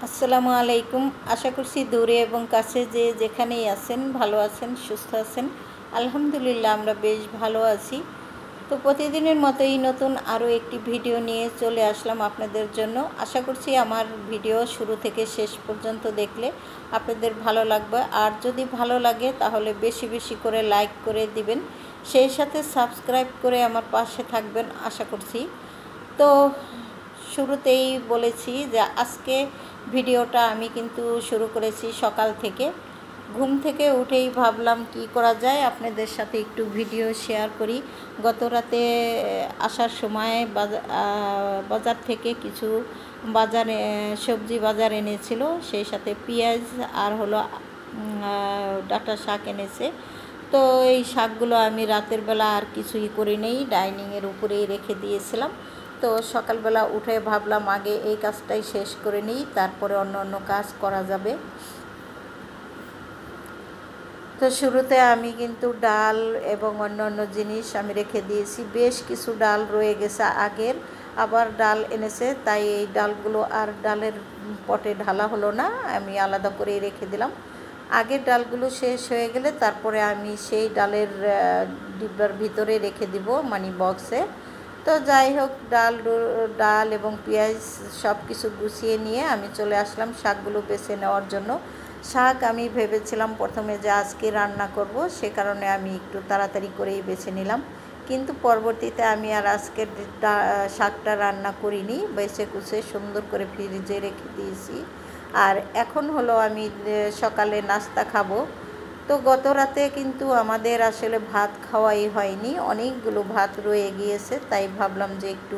আসসালামু আলাইকুম। আশা করছি দূরে এবং কাছে যে যেখানেই আছেন ভালো আছেন, সুস্থ আছেন। আলহামদুলিল্লাহ আমরা বেশ ভালো আছি। তো প্রতিদিনের মতোই নতুন আরও একটি ভিডিও নিয়ে চলে আসলাম আপনাদের জন্য। আশা করছি আমার ভিডিও শুরু থেকে শেষ পর্যন্ত দেখলে আপনাদের ভালো লাগবে। আর যদি ভালো লাগে তাহলে বেশি বেশি করে লাইক করে দিবেন, সেই সাথে সাবস্ক্রাইব করে আমার পাশে থাকবেন আশা করছি। তো শুরুতেই বলেছি যে আজকে ভিডিওটা আমি কিন্তু শুরু করেছি সকাল থেকে। ঘুম থেকে উঠেই ভাবলাম কি করা যায়, আপনাদের সাথে একটু ভিডিও শেয়ার করি। গত রাতে আসার সময় বাজার থেকে কিছু সবজি বাজার এনেছিল, সেই সাথে পেঁয়াজ আর হলো ডাঁটা শাক এনেছে। তো এই শাকগুলো আমি রাতের বেলা আর কিছুই করি নেই, ডাইনিংয়ের উপরেই রেখে দিয়েছিলাম। তো সকালবেলা উঠে ভাবলাম আগে এই কাজটাই শেষ করে নিই, তারপরে অন্য অন্য কাজ করা যাবে। তো শুরুতে আমি কিন্তু ডাল এবং অন্য অন্য জিনিস আমি রেখে দিয়েছি। বেশ কিছু ডাল রয়ে গেছে আগের, আবার ডাল এনেছে, তাই এই ডালগুলো আর ডালের পটে ঢালা হলো না, আমি আলাদা করেই রেখে দিলাম। আগের ডালগুলো শেষ হয়ে গেলে তারপরে আমি সেই ডালের ডিব্বার ভিতরে রেখে দিব, মানি বক্সে। তো যাই হোক, ডাল এবং পেঁয়াজ সব কিছু গুছিয়ে নিয়ে আমি চলে আসলাম শাকগুলো বেছে নেওয়ার জন্য। শাক আমি ভেবেছিলাম প্রথমে যে আজকে রান্না করব, সে কারণে আমি একটু তাড়াতাড়ি করেই বেছে নিলাম। কিন্তু পরবর্তীতে আমি আর আজকের শাকটা রান্না করিনি, বেছে কুচে সুন্দর করে ফ্রিজে রেখে দিয়েছি। আর এখন হলো আমি সকালে নাস্তা খাবো। তো গত রাতে কিন্তু আমাদের আসলে ভাত খাওয়াই হয়নি, অনেকগুলো ভাত রয়ে গিয়েছে, তাই ভাবলাম যে একটু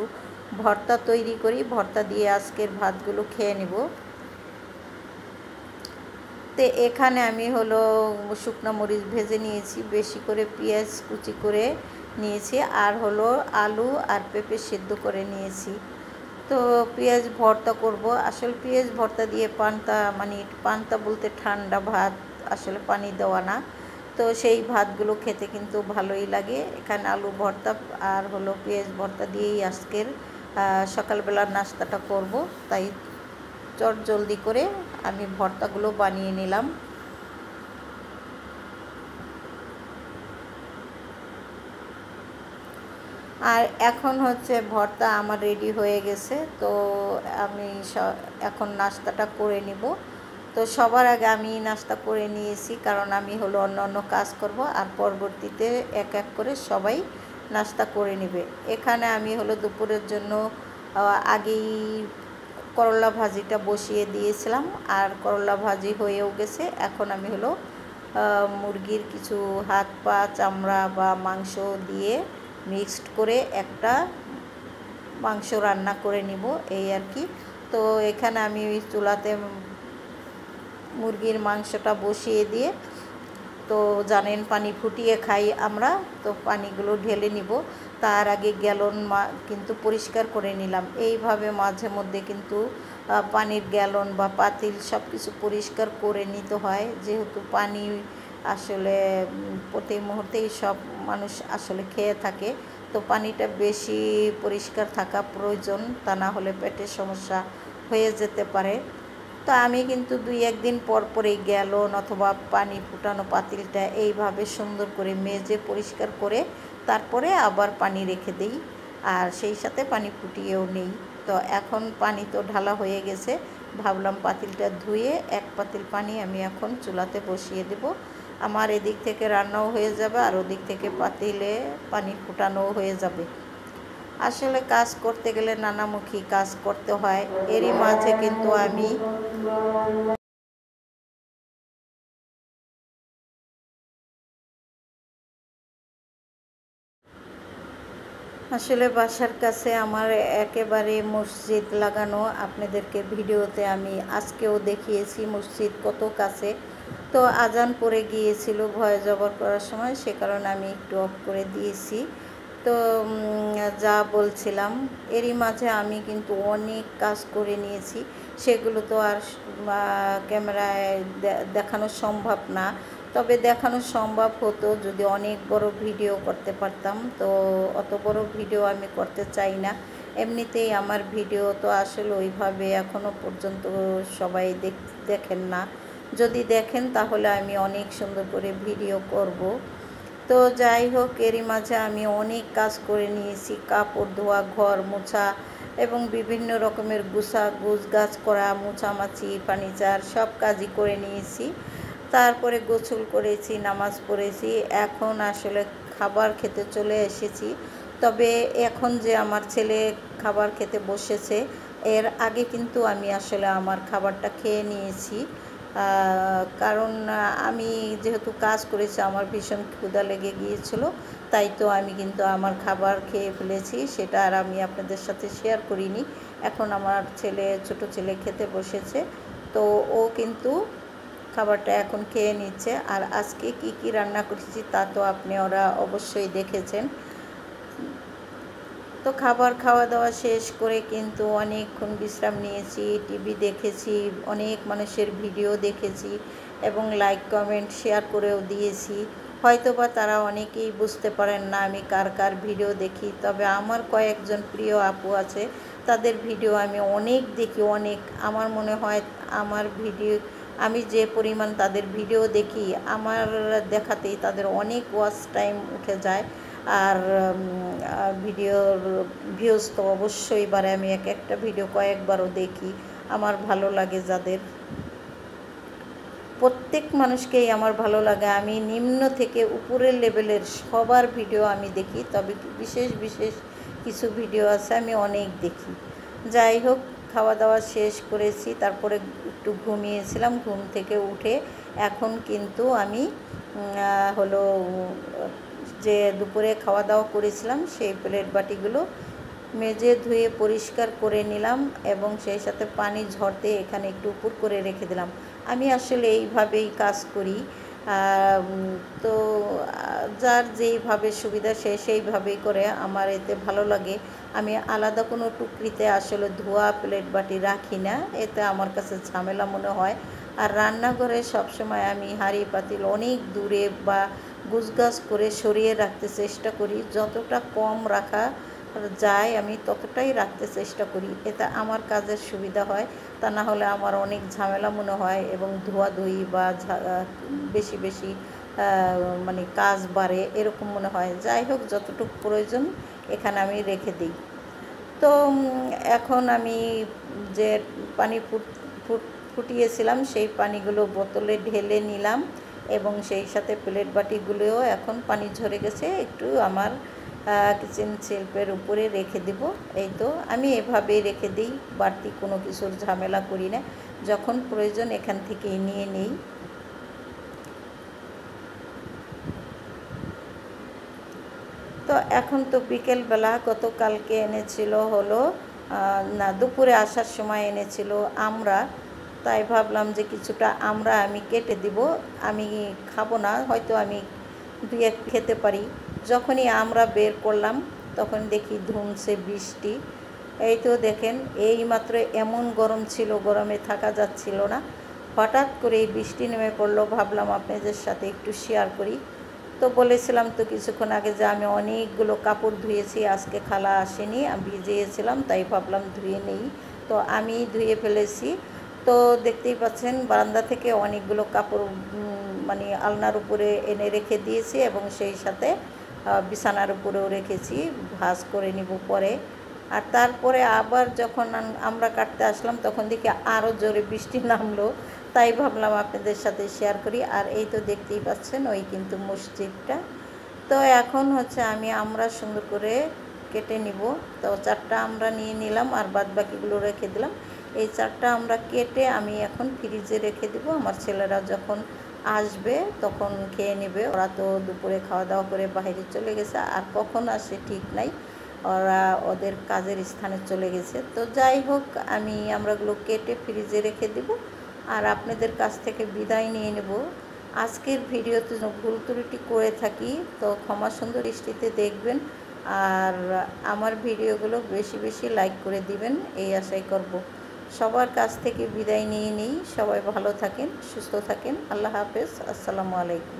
ভর্তা তৈরি করি, ভর্তা দিয়ে আজকের ভাতগুলো খেয়ে নেব। তো এখানে আমি হলো শুকনো মরিচ ভেজে নিয়েছি, বেশি করে পেঁয়াজ কুচি করে নিয়েছি, আর হলো আলু আর পেঁপে সিদ্ধ করে নিয়েছি। তো পেঁয়াজ ভর্তা করব। আসলে পেঁয়াজ ভর্তা দিয়ে পান্তা বলতে ঠান্ডা ভাত, আসলে পানি দেওয়া না। তো সেই ভাতগুলো খেতে কিন্তু ভালোই লাগে। এখানে আলু ভর্তা আর হলো পেঁয়াজ ভর্তা দিয়েই আজকের সকালবেলার নাস্তাটা করব, তাই জলদি করে আমি ভর্তাগুলো বানিয়ে নিলাম। আর এখন হচ্ছে ভর্তা আমার রেডি হয়ে গেছে। তো আমি এখন নাস্তাটা করে নিব। তো সবার আগে আমি নাস্তা করে নিয়েছি, কারণ আমি হলো অন্য অন্য কাজ করব, আর পরবর্তীতে এক এক করে সবাই নাস্তা করে নেবে। এখানে আমি হলো দুপুরের জন্য আগেই করলা ভাজিটা বসিয়ে দিয়েছিলাম, আর করলা ভাজি হয়েও গেছে। এখন আমি হলো মুরগির কিছু হাত পা চামড়া বা মাংস দিয়ে মিক্সড করে একটা মাংস রান্না করে নিব, এই আর কি। তো এখানে আমি চুলাতে মুরগির মাংসটা বসিয়ে দিয়ে, তো জানেন পানি ফুটিয়ে খাই আমরা, তো পানিগুলো ঢেলে নিব। তার আগে গ্যালন কিন্তু পরিষ্কার করে নিলাম। এইভাবে মাঝে মধ্যে কিন্তু পানির গ্যালন বা পাতিল সব কিছু পরিষ্কার করে নিতে হয়, যেহেতু পানি আসলে প্রতি মুহূর্তেই সব মানুষ আসলে খেয়ে থাকে। তো পানিটা বেশি পরিষ্কার থাকা প্রয়োজন, তা না হলে পেটের সমস্যা হয়ে যেতে পারে। তো আমি কিন্তু 2-1 দিন পর পরেই গ্যালন অথবা পানি ফুটানো পাতিলটা এইভাবে সুন্দর করে মেজে পরিষ্কার করে তারপরে আবার পানি রেখে দিই, আর সেই সাথে পানি ফুটিয়েও নেই। তো এখন পানি তো ঢালা হয়ে গেছে, ভাবলাম পাতিলটা ধুয়ে এক পাতিল পানি আমি এখন চুলাতে বসিয়ে দেব। আমার এদিক থেকে রান্নাও হয়ে যাবে, আর ওদিক থেকে পাতিলে পানি ফুটানোও হয়ে যাবে। আসলে কাজ করতে গেলে নানামুখী কাজ করতে হয়, এরই মাঝে কিন্তু আমি আসলে বাসার কাছে আমার একেবারে মসজিদ লাগানো, আপনাদেরকে ভিডিওতে আমি আজকেও দেখিয়েছি মসজিদ কত কাছে। তো আজান পড়ে গিয়েছিল ভয়েস ওভার করার সময়, সে কারণে আমি একটু অফ করে দিয়েছি। তো যা বলছিলাম, এরই মাঝে আমি কিন্তু অনেক কাজ করে নিয়েছি, সেগুলো তো আর ক্যামেরায় দেখানো সম্ভব না। তবে দেখানো সম্ভব হতো যদি অনেক বড় ভিডিও করতে পারতাম, তো অত বড় ভিডিও আমি করতে চাই না। এমনিতেই আমার ভিডিও তো আসলে ওইভাবে এখনও পর্যন্ত সবাই দেখেন না। যদি দেখেন তাহলে আমি অনেক সুন্দর করে ভিডিও করব। তো যাই হোক, এরই মাঝে আমি অনেক কাজ করে নিয়েছি, কাপড় ধোয়া, ঘর মোছা এবং বিভিন্ন রকমের গুছগাছ করা, মোছামাছি, ফার্নিচার সব কাজই করে নিয়েছি। তারপরে গোসল করেছি, নামাজ পড়েছি, এখন আসলে খাবার খেতে চলে এসেছি। তবে এখন যে আমার ছেলে খাবার খেতে বসেছে, এর আগে কিন্তু আমি আসলে আমার খাবারটা খেয়ে নিয়েছি। কারণ আমি যেহেতু কাজ করেছি, আমার ভীষণ ক্ষুধা লেগে গিয়েছিল, তাই তো আমি কিন্তু আমার খাবার খেয়ে ফেলেছি। সেটা আর আমি আপনাদের সাথে শেয়ার করিনি। এখন আমার ছোট ছেলে খেতে বসেছে, তো ও কিন্তু খাবারটা এখন খেয়ে নিচ্ছে। আর আজকে কি কি রান্না করেছি তা তো ওরা অবশ্যই দেখেছেন। তো খাওয়া দাওয়া শেষ করে কিন্তু অনেকক্ষণ বিশ্রাম নিয়েছি, টিভি দেখেছি, অনেক মানুষের ভিডিও দেখেছি এবং লাইক কমেন্ট শেয়ার করেও দিয়েছি। হয়তোবা তারা অনেকেই বুঝতে পারেন না আমি কার ভিডিও দেখি, তবে আমার কয়েকজন প্রিয় আপু আছে, তাদের ভিডিও আমি অনেক দেখি, অনেক। আমার মনে হয় আমি যে পরিমাণ তাদের ভিডিও দেখি, আমার দেখাতেই তাদের অনেক ওয়াচ টাইম উঠে যায়। আর ভিডিওর ভিউজ তো অবশ্যই বাড়ে। আমি একটা ভিডিও কয়েকবারও দেখি, আমার ভালো লাগে যাদের। প্রত্যেক মানুষকেই আমার ভালো লাগে। আমি নিম্ন থেকে উপরের লেভেলের সবার ভিডিও আমি দেখি, তবে বিশেষ কিছু ভিডিও আছে আমি অনেক দেখি। যাই হোক, খাওয়া দাওয়া শেষ করেছি, তারপরে একটু ঘুমিয়েছিলাম। ঘুম থেকে উঠে এখন কিন্তু আমি হলো যে দুপুরে খাওয়া দাওয়া করেছিলাম সেই প্লেট বাটিগুলো মেজে ধুয়ে পরিষ্কার করে নিলাম এবং সেই সাথে পানি ঝরতে এখানে একটু উপর করে রেখে দিলাম। আমি আসলে এইভাবেই কাজ করি। তো যার যেইভাবে সুবিধা সেইভাবেই করে, আমার এতে ভালো লাগে। আমি আলাদা কোনো টুকরিতে আসলে ধোয়া প্লেট বাটি রাখি না, এতে আমার কাছে ঝামেলা মনে হয়। আর রান্নাঘরে সবসময় আমি হাঁড়ি পাতিল অনেক দূরে বা গুছগাছ করে সরিয়ে রাখতে চেষ্টা করি। যতটা কম রাখা যায় আমি ততটাই রাখতে চেষ্টা করি, এতে আমার কাজের সুবিধা হয়। তা না হলে আমার অনেক ঝামেলা মনে হয় এবং ধোয়াধুয়ি বা বেশি মানে কাজ বাড়ে এরকম মনে হয়। যাই হোক, যতটুকু প্রয়োজন এখানে আমি রেখে দিই। তো এখন আমি যে পানি ফুটিয়েছিলাম সেই পানিগুলো বোতলে ঢেলে নিলাম এবং সেই সাথে প্লেট বাটিগুলোও এখন পানি ঝরে গেছে, একটু আমার কিচেন শেলফের উপরে রেখে দেব। এই তো আমি এভাবেই রেখে দিই, বাড়তি কোনো কিছুর ঝামেলা করি না, যখন প্রয়োজন এখান থেকেই নিয়ে নিই। তো এখন তো বিকেলবেলা, গতকালকে এনেছিল না দুপুরে আসার সময় এনেছিল আমরা, তাই ভাবলাম যে কিছুটা আমরা আমি কেটে দিব। আমি খাবো না, হয়তো আমি এক খেতে পারি। যখনই আমরা বের করলাম তখন দেখি ধুমছে বৃষ্টি। এই তো দেখেন, এইমাত্র এমন গরম ছিল, গরমে থাকা যাচ্ছিল না। হঠাৎ করে বৃষ্টি নেমে পড়লো, ভাবলাম আপনাদের সাথে একটু শেয়ার করি। তো বলেছিলাম তো কিছুক্ষণ আগে যে আমি অনেকগুলো কাপড় ধুয়েছি, আজকে খালা আসেনি, আমি ভিজিয়েছিলাম, তাই ভাবলাম ধুয়ে নেই। তো আমি ধুয়ে ফেলেছি। তো দেখতেই পাচ্ছেন বারান্দা থেকে অনেকগুলো কাপড় মানে আলনার উপরে এনে রেখে দিয়েছি এবং সেই সাথে বিছানার উপরেও রেখেছি, ভাঁজ করে নিব পরে। আর তারপরে আবার যখন আমরা কাটতে আসলাম তখন দেখি আরও জোরে বৃষ্টি নামলো, তাই ভাবলাম আপনাদের সাথে শেয়ার করি। আর এই তো দেখতেই পাচ্ছেন ওই কিন্তু মসজিদটা। তো এখন আমি আমরা সুন্দর করে কেটে নিব। তো 4টা আমরা নিয়ে নিলাম আর বাদ বাকিগুলো রেখে দিলাম। এই 4টা আমরা কেটে আমি এখন ফ্রিজে রেখে দেব, আমার ছেলেরা যখন আসবে তখন খেয়ে নেবে। ওরা তো দুপুরে খাওয়া দাওয়া করে বাইরে চলে গেছে, আর কখন আসে ঠিক নাই, ওরা ওদের কাজের স্থানে চলে গেছে। তো যাই হোক, আমরাগুলো কেটে ফ্রিজে রেখে দেব আর আপনাদের কাছ থেকে বিদায় নিয়ে নেব। আজকের ভিডিওতে ভুল ত্রুটি করে থাকি তো ক্ষমা সুন্দর দৃষ্টিতে দেখবেন, আর আমার ভিডিওগুলো বেশি লাইক করে দিবেন এই আশাই করব। সবার কাছ থেকে বিদায় নিয়ে নিই। সবাই ভালো থাকেন, সুস্থ থাকেন। আল্লাহ হাফেজ। আসসালামু আলাইকুম।